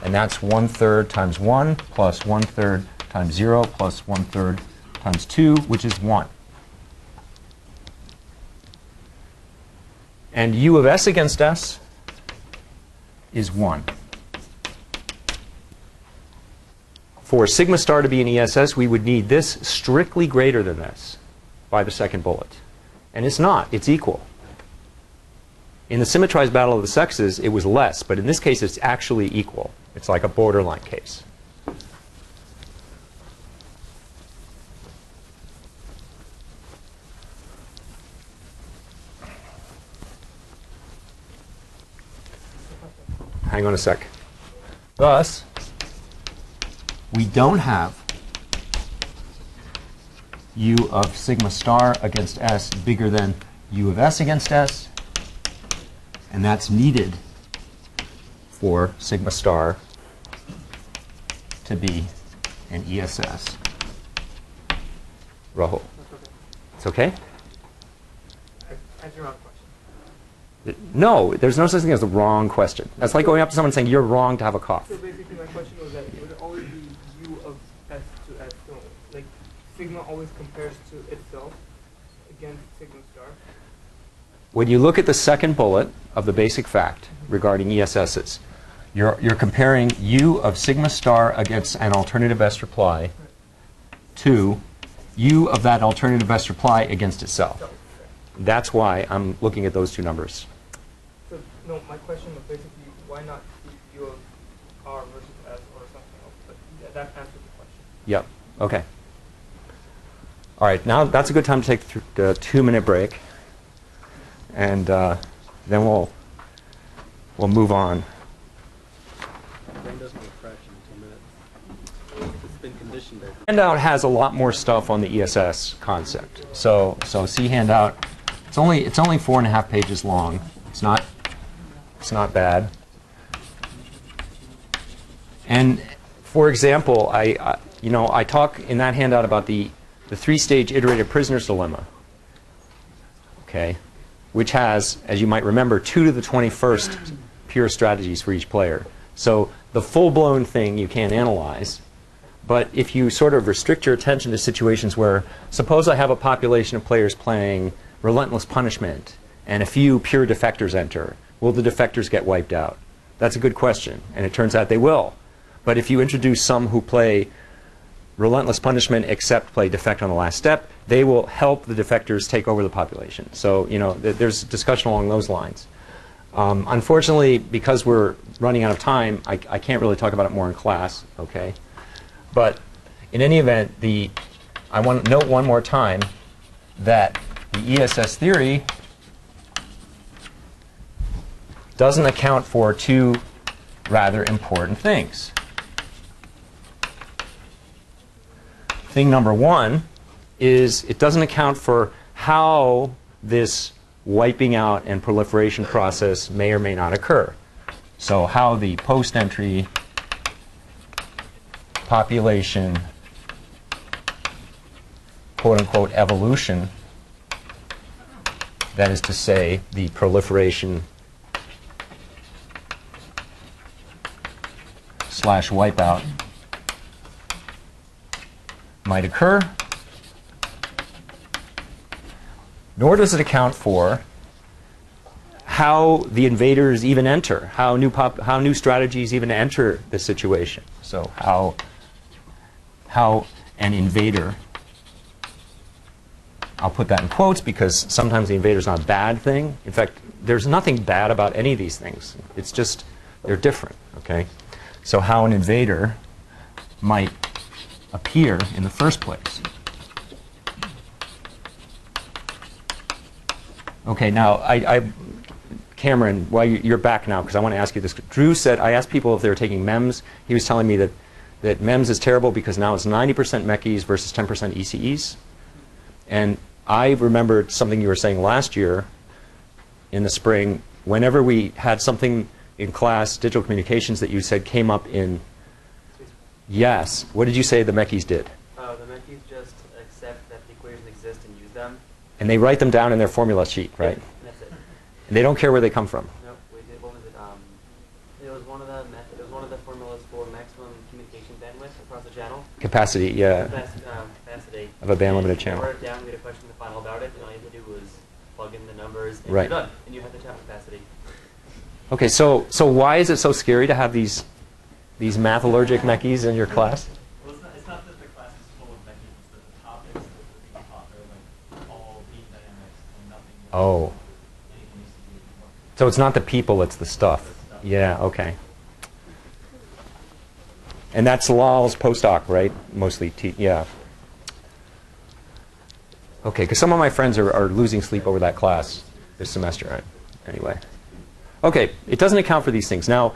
And that's 1/3 times 1 plus 1/3 times 0 plus 1/3 times 2, which is 1. And U of S against S is 1. For sigma star to be an ESS, we would need this strictly greater than this by the second bullet. And it's not. It's equal. In the symmetrized battle of the sexes, it was less. But in this case, it's actually equal. It's like a borderline case. Hang on a sec. Thus, we don't have U of sigma star against S bigger than U of S against S. And that's needed for sigma star to be an ESS. Rahul. It's okay? Answer your own question. No, there's no such thing as the wrong question. That's like going up to someone and saying, you're wrong to have a cough. So basically my question was that it would always be U of S to S. So like sigma always compares to itself against sigma star. When you look at the second bullet of the basic fact regarding ESSs, you're comparing U of sigma star against an alternative best reply to U of that alternative best reply against itself. That's why I'm looking at those two numbers. So no, my question was basically why not U of R versus S or something else? But yeah, that answers the question. Yep. Okay. All right. Now that's a good time to take the 2-minute break, and then we'll move on. Brain doesn't refresh in 2 minutes. It's been conditioned there. Handout has a lot more stuff on the ESS concept. So see handout. It's only 4.5 pages long. It's not bad. And for example, I talk in that handout about the 3-stage iterated prisoner's dilemma. Okay, which has, as you might remember, 2 to the 21st pure strategies for each player. So the full-blown thing you can't analyze. But if you sort of restrict your attention to situations where, suppose I have a population of players playing Relentless Punishment, and a few pure defectors enter, will the defectors get wiped out? That's a good question, and it turns out they will. But if you introduce some who play relentless punishment except play defect on the last step, they will help the defectors take over the population. So, you know, there's discussion along those lines. Unfortunately, because we're running out of time, I can't really talk about it more in class, okay? But in any event, I want to note one more time that the ESS theory doesn't account for two rather important things. Thing number one is it doesn't account for how this wiping out and proliferation process may or may not occur. So how the post-entry population, quote-unquote, evolution, that is to say, the proliferation / wipeout might occur, nor does it account for how the invaders even enter, how new strategies even enter the situation. So how an invader, I'll put that in quotes because sometimes the invader is not a bad thing. In fact, there's nothing bad about any of these things. It's just they're different, okay? So how an invader might appear in the first place. Okay, now Cameron, well, you're back now because I want to ask you this. Drew said, I asked people if they were taking MEMS. He was telling me that MEMS is terrible because now it's 90% MECs versus 10% ECEs. And I remembered something you were saying last year in the spring. Whenever we had something in class, digital communications, that you said came up in, yes. What did you say the MECs did? The MECs just accept that the equations exist and use them. And they write them down in their formula sheet, right? Yeah, that's it. And they don't care where they come from. No, we did. What was it? It was one of the It was one of the formulas for maximum communication bandwidth across the channel. Capacity, yeah, Capacity of a band limited And channel. You wrote it down. We had a question in the final about it, and all you had to do was plug in the numbers, and Right. you're done. And you had the channel capacity. Okay, so why is it so scary to have these math-allergic MECs in your class? Well, it's not that the class is full of MECs, it's that the topics that are being taught are like all beam dynamics and nothing else. Oh. Anything needs to do with what. So it's not the people, it's the stuff. Yeah, okay. And that's Lal's postdoc, right? Mostly, yeah. Okay, because some of my friends are losing sleep over that class this semester. Right? Anyway. Okay, it doesn't account for these things. Now,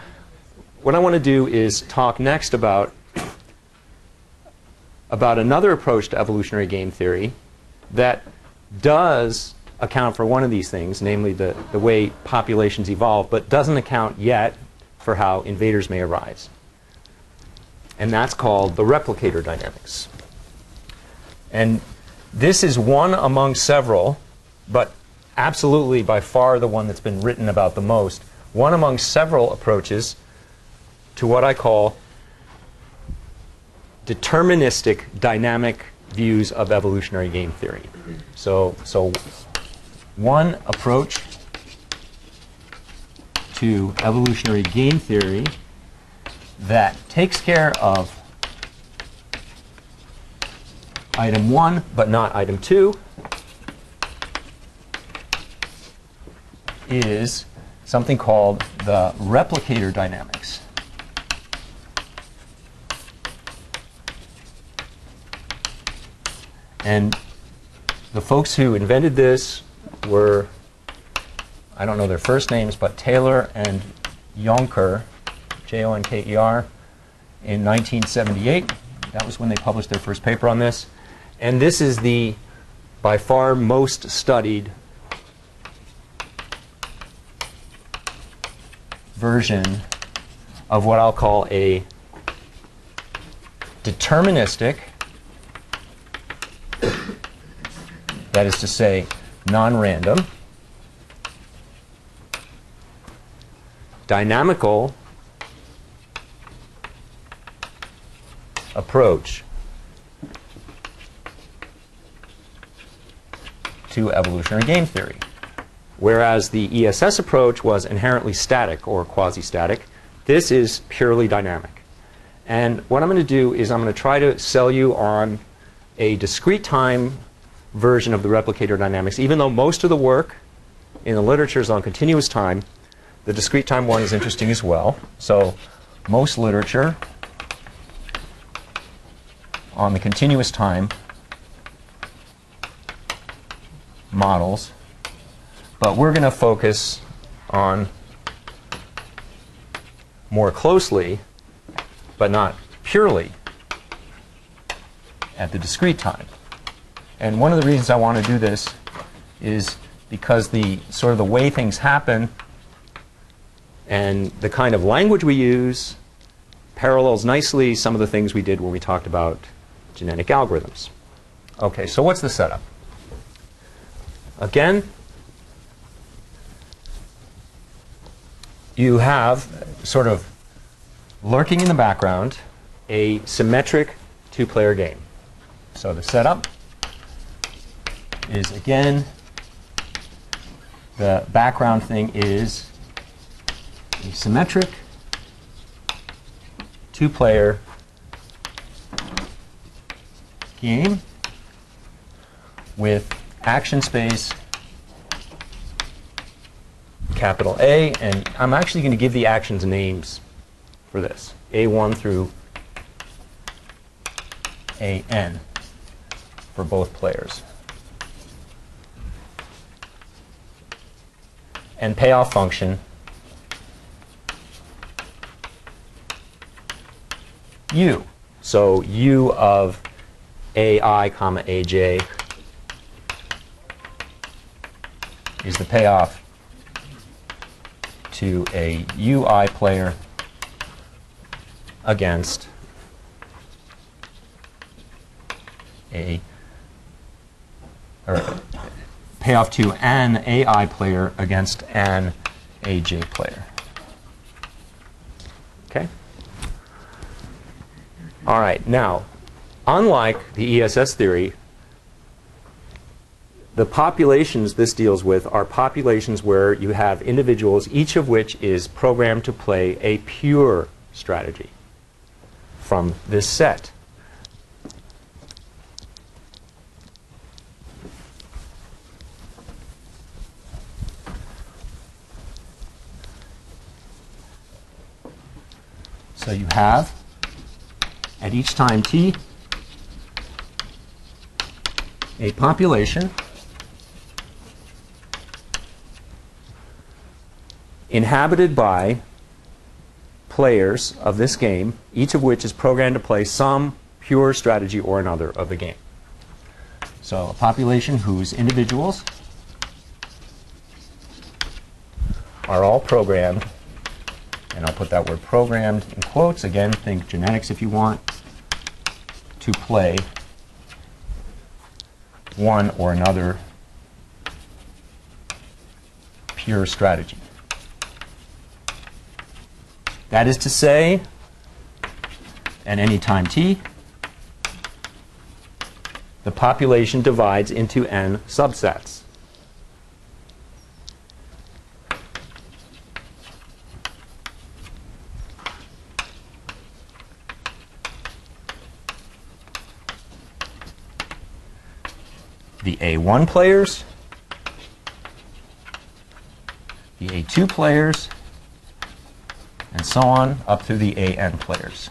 what I want to do is talk next about another approach to evolutionary game theory that does account for one of these things, namely the way populations evolve, but doesn't account yet for how invaders may arise. And that's called the replicator dynamics. And this is one among several, but absolutely by far the one that's been written about the most, one among several approaches to what I call deterministic dynamic views of evolutionary game theory. So one approach to evolutionary game theory that takes care of item 1 but not item 2 is something called the replicator dynamics. And the folks who invented this were, I don't know their first names, but Taylor and Jonker, Jonker, in 1978. That was when they published their first paper on this. And this is the, by far, most studied version of what I'll call a deterministic, that is to say, non-random, dynamical approach to evolutionary game theory. Whereas the ESS approach was inherently static or quasi-static, this is purely dynamic. And what I'm going to do is I'm going to try to sell you on a discrete time version of the replicator dynamics. Even though most of the work in the literature is on continuous time, the discrete time one is interesting as well. So most literature on the continuous time models, but we're going to focus on more closely, but not purely, at the discrete time. And one of the reasons I want to do this is because the sort of the way things happen and the kind of language we use parallels nicely some of the things we did when we talked about genetic algorithms. Okay, so what's the setup? Again, you have sort of lurking in the background a symmetric two-player game. So the setup is, again, the background thing is a symmetric two-player game with action space capital A, and I'm actually going to give the actions names for this, A1 through AN for both players. And payoff function U. So U of AI comma AJ is the payoff to a UI player against or payoff to an AI player against an AJ player. Okay? All right, now, unlike the ESS theory, the populations this deals with are populations where you have individuals, each of which is programmed to play a pure strategy from this set. So you have, at each time t, a population inhabited by players of this game, each of which is programmed to play some pure strategy or another of the game. So a population whose individuals are all programmed, and I'll put that word programmed in quotes, again, think genetics if you want, to play one or another pure strategy. That is to say, at any time t, the population divides into n subsets. The A1 players, the A2 players, and so on up through the AN players.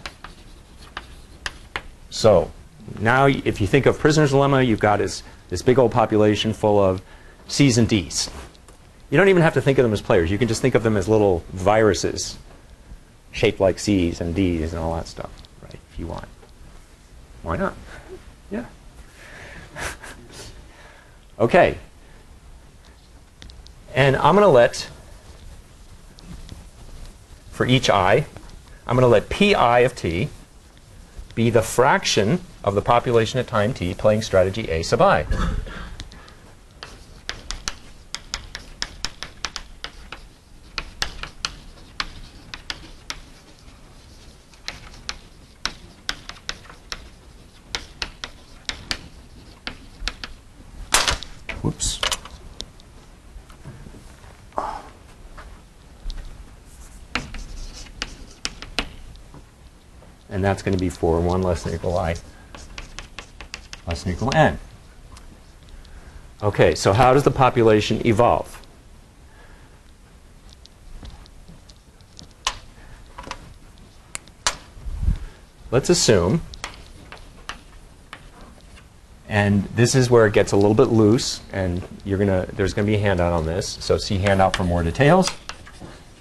So now if you think of Prisoner's Dilemma, you've got this big old population full of C's and D's. You don't even have to think of them as players. You can just think of them as little viruses shaped like C's and D's and all that stuff, right, if you want. Why not? Yeah. Okay. And I'm going to let, for each I, I'm going to let pi of t be the fraction of the population at time t playing strategy A sub I. Whoops. and that's going to be for 1 less than or equal I less than or equal n. Okay, so how does the population evolve? Let's assume, and this is where it gets a little bit loose, and there's going to be a handout on this, so see handout for more details.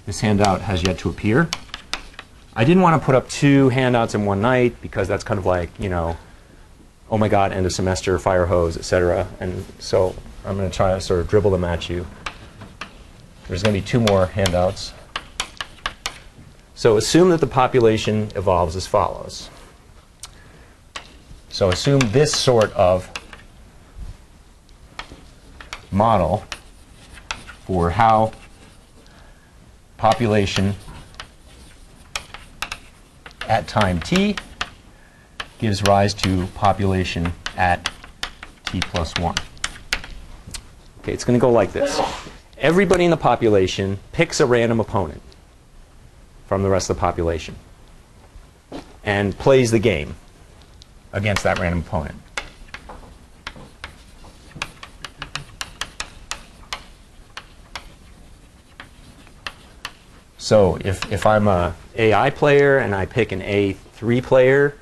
This handout has yet to appear. I didn't want to put up 2 handouts in one night because that's kind of like, oh my God, end of semester, fire hose, etc. And so I'm going to try to sort of dribble them at you. There's going to be 2 more handouts. So assume that the population evolves as follows. So assume this sort of model for how population at time t gives rise to population at t plus 1. Okay, it's going to go like this. Everybody in the population picks a random opponent from the rest of the population and plays the game against that random opponent. So if I'm a AI player and I pick an A3 player,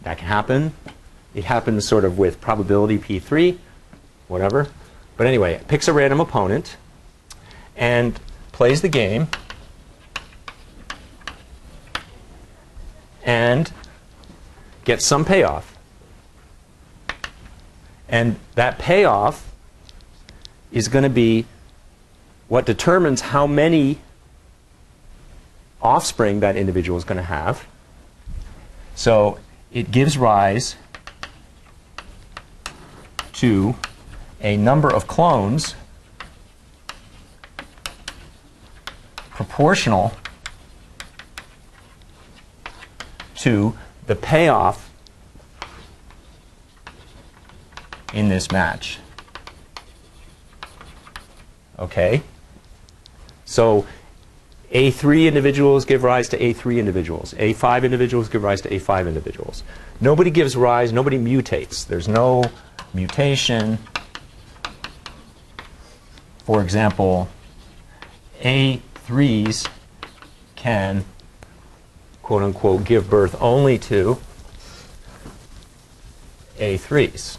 that can happen. It happens sort of with probability P3, whatever. But anyway, it picks a random opponent and plays the game and gets some payoff. And that payoff is going to be what determines how many offspring that individual is going to have. So it gives rise to a number of clones proportional to the payoff in this match. Okay? So A3 individuals give rise to A3 individuals. A5 individuals give rise to A5 individuals. Nobody gives rise, nobody mutates. There's no mutation. For example, A3s can, quote unquote, give birth only to A3s.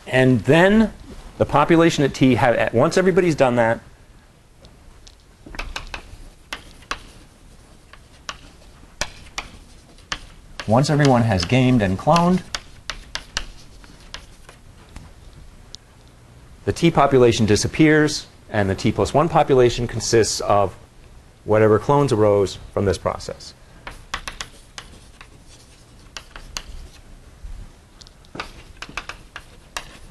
And then the population at T, once everybody's done that, once everyone has gamed and cloned, the T population disappears, and the T plus 1 population consists of whatever clones arose from this process.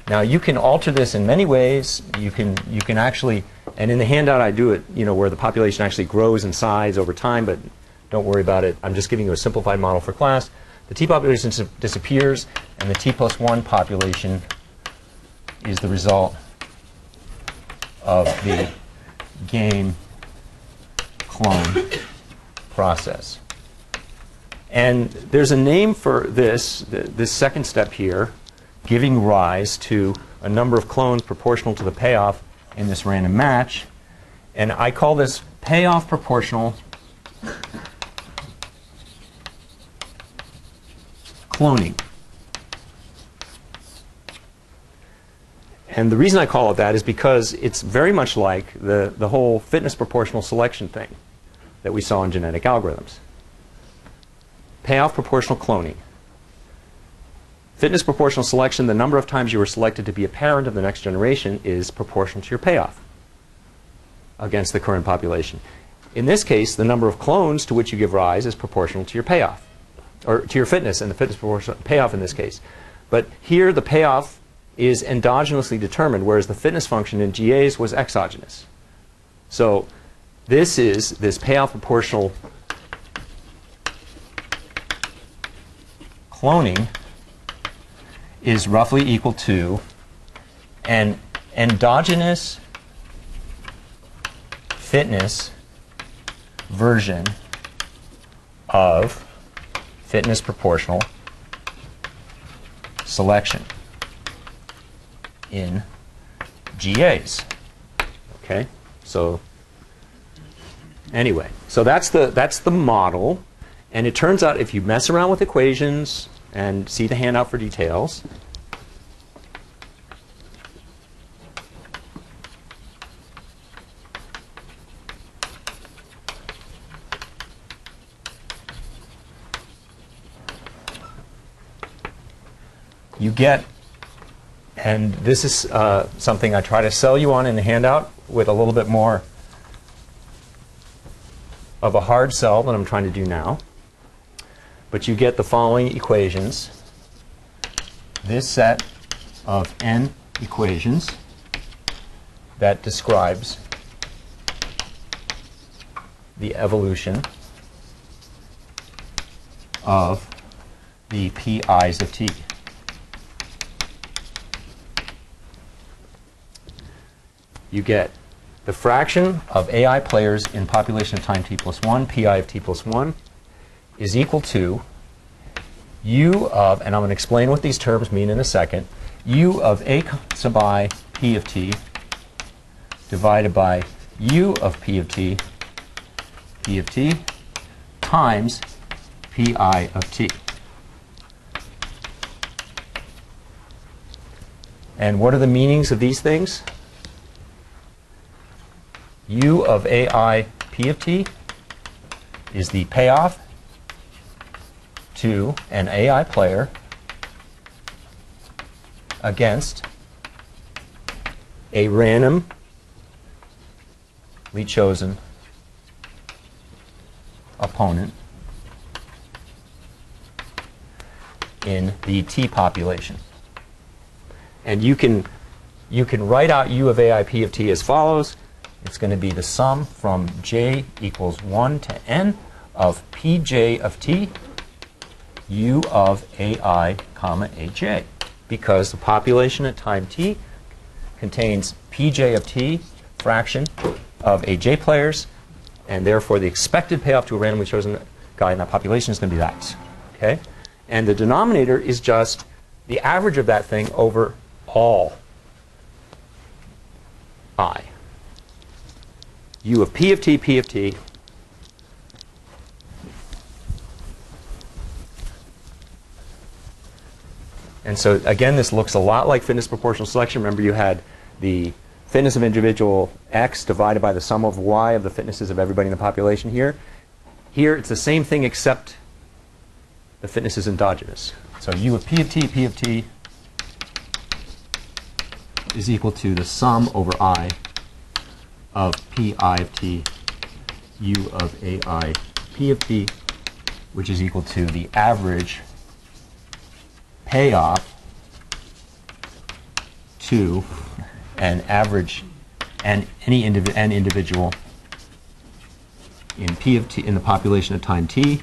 Now you can alter this in many ways. You can actually, and in the handout I do it, where the population actually grows in size over time, but don't worry about it. I'm just giving you a simplified model for class. The T population disappears, and the T plus 1 population is the result of the game clone process. And there's a name for this second step here, giving rise to a number of clones proportional to the payoff in this random match. And I call this payoff proportional cloning. And the reason I call it that is because it's very much like the whole fitness proportional selection thing that we saw in genetic algorithms. Payoff proportional cloning. Fitness proportional selection, the number of times you were selected to be a parent of the next generation is proportional to your payoff against the current population. In this case, the number of clones to which you give rise is proportional to your payoff, or to your fitness, and the fitness proportional payoff in this case. But here the payoff is endogenously determined, whereas the fitness function in GAs was exogenous. So this payoff proportional cloning is roughly equal to an endogenous fitness version of fitness proportional selection in GAs. Okay, so anyway, so that's the model, and it turns out if you mess around with equations and see the handout for details, you get, and this is something I try to sell you on in the handout with a little bit more of a hard sell than I'm trying to do now. But you get the following equations. This set of n equations that describes the evolution of the pi's of t. You get the fraction of AI players in population of time t plus 1, pi of t plus 1, is equal to u of, and I'm going to explain what these terms mean in a second, u of a sub I p of t divided by u of p of t times pi of t. And what are the meanings of these things? U of AI P of t is the payoff to an AI player against a randomly chosen opponent in the T population. And you can write out U of AI P of t as follows. It's going to be the sum from j equals 1 to n of pj of t, u of ai comma aj, because the population at time t contains pj of t, fraction of aj players, and therefore the expected payoff to a randomly chosen guy in that population is going to be that. Okay? And the denominator is just the average of that thing over all I. U of P of t, and so again, this looks a lot like fitness proportional selection. Remember, you had the fitness of individual X divided by the sum of Y of the fitnesses of everybody in the population here. Here, it's the same thing except the fitness is endogenous. So U of P of t is equal to the sum over I of pi of t, u of ai p of t, which is equal to the average payoff to an average and any individual in p of t in the population of time t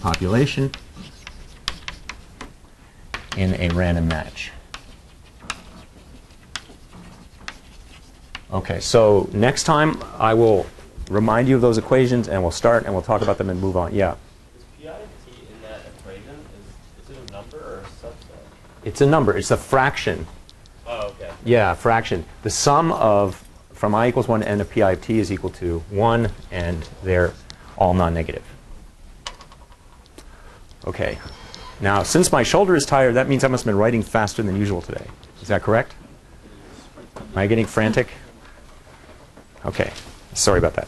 population in a random match. Okay, so next time I will remind you of those equations, and we'll start and we'll talk about them and move on. Yeah? Is pi of t in that equation, is it a number or a subset? It's a number. It's a fraction. Oh, okay. Yeah, fraction. The sum of, from I equals 1 to n of pi of t is equal to 1, and they're all non-negative. Okay. Now, since my shoulder is tired, that means I must have been writing faster than usual today. Is that correct? Am I getting frantic? Okay. Sorry about that.